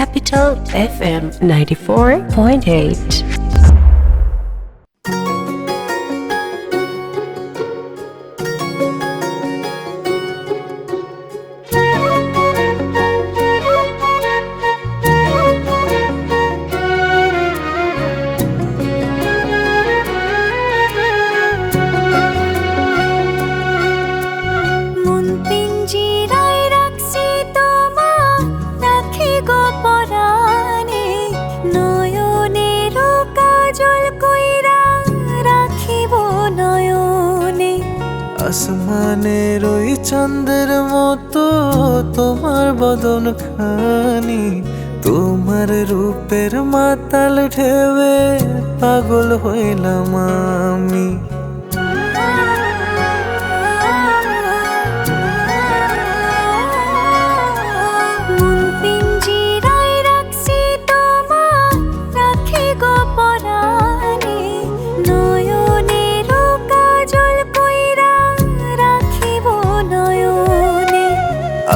Capital FM 94.8. আসমানের ওই চাঁদের মতো তোমার বদন খানি, তোমার রূপের মাতাল ঢেউয়ে পাগল হইলাম আমি।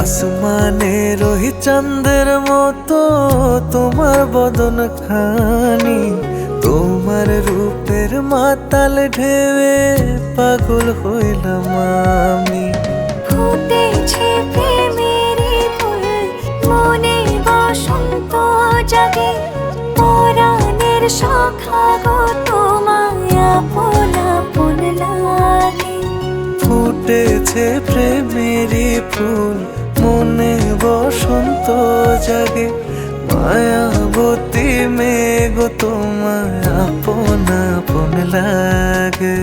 আসমানের ওই চাঁদের মতো তোমার বদন খানি, তোমার রূপের মাতাল ঢেউয়ে পাগল হইলাম আমি। ফুটেছে প্রেমের ফুল, মনে বসন্ত জাগে, পরাণের সখা গো তোমায় আপন আপন লাগে। ফুটেছে প্রেমের ফুল, মনে বসন্ত জাগে, মায়াবতী মেঘ তোমায় আপন আপন লাগে।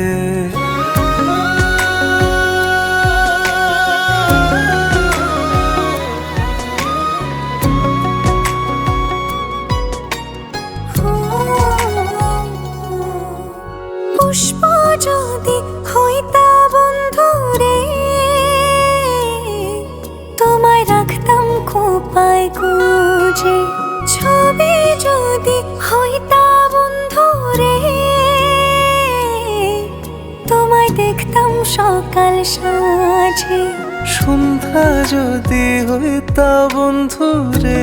পুষ্প যদি হইতা বন্ধু রে, তোমায় রাখতাম খোপায় গুজে। ছবি যদি হইতা বন্ধু রে, তোমায় দেখতাম সকাল সাঁঝে। সন্ধ্যা যদি হইতা বন্ধু রে,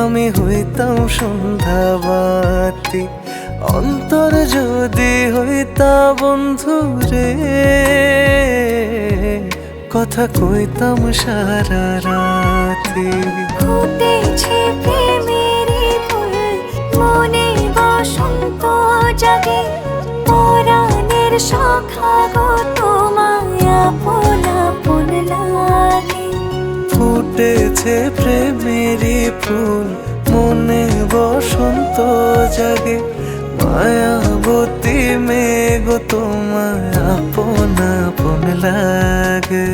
আমি হইতাম সন্ধ্যাবাতি। অন্তর যদি হইতা বন্ধু রে, কথা কইতাম সারা রাতি। ফুটেছে প্রেমের ফুল, মনে বসন্ত জাগে, পরাণের সখা গো তোমায় আপন আপন লাগে। ফুটেছে প্রেমের ফুল, মনে বসন্ত জাগে, মায়াবতী মেঘ তোমায় আপন আপন লাগে।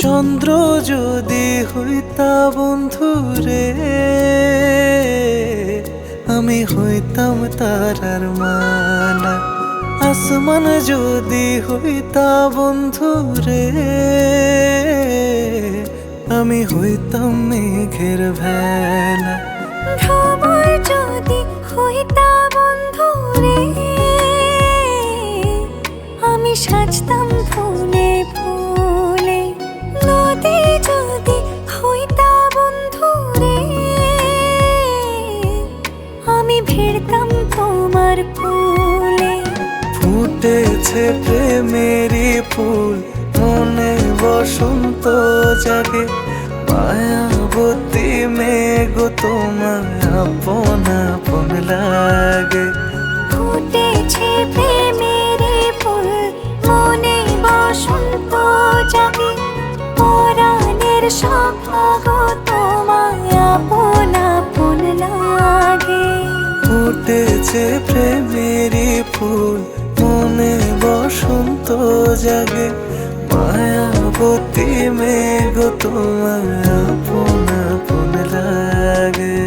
চন্দ্র যদি হইতা বন্ধু রে, আমি হইতাম তারার মালা। আসমান যদি হইতা বন্ধু রে, আমি হইতাম মেঘের ভেলা। ভ্রমর যদি হইতা বন্ধু রে, আমি সাজতাম ফুলে ফুলে। নদী যদি হইতা বন্ধু রে, আমি ভিড়তাম তোমার ফুলে। ফুটেছে প্রেমের ফুল, মনে বসন্ত জাগে, মায়াবতী মেঘ তোমায় আপন আপন লাগে। ফুটেছে প্রেমের ফুল, মনে বসন্ত জাগে, পরাণের সখা গো তোমায় আপন আপন লাগে। ফুটেছে প্রেমের ফুল, মনে বসন্ত জাগে, মায়াবতী মেঘ তোমায় আপন আপন লাগে।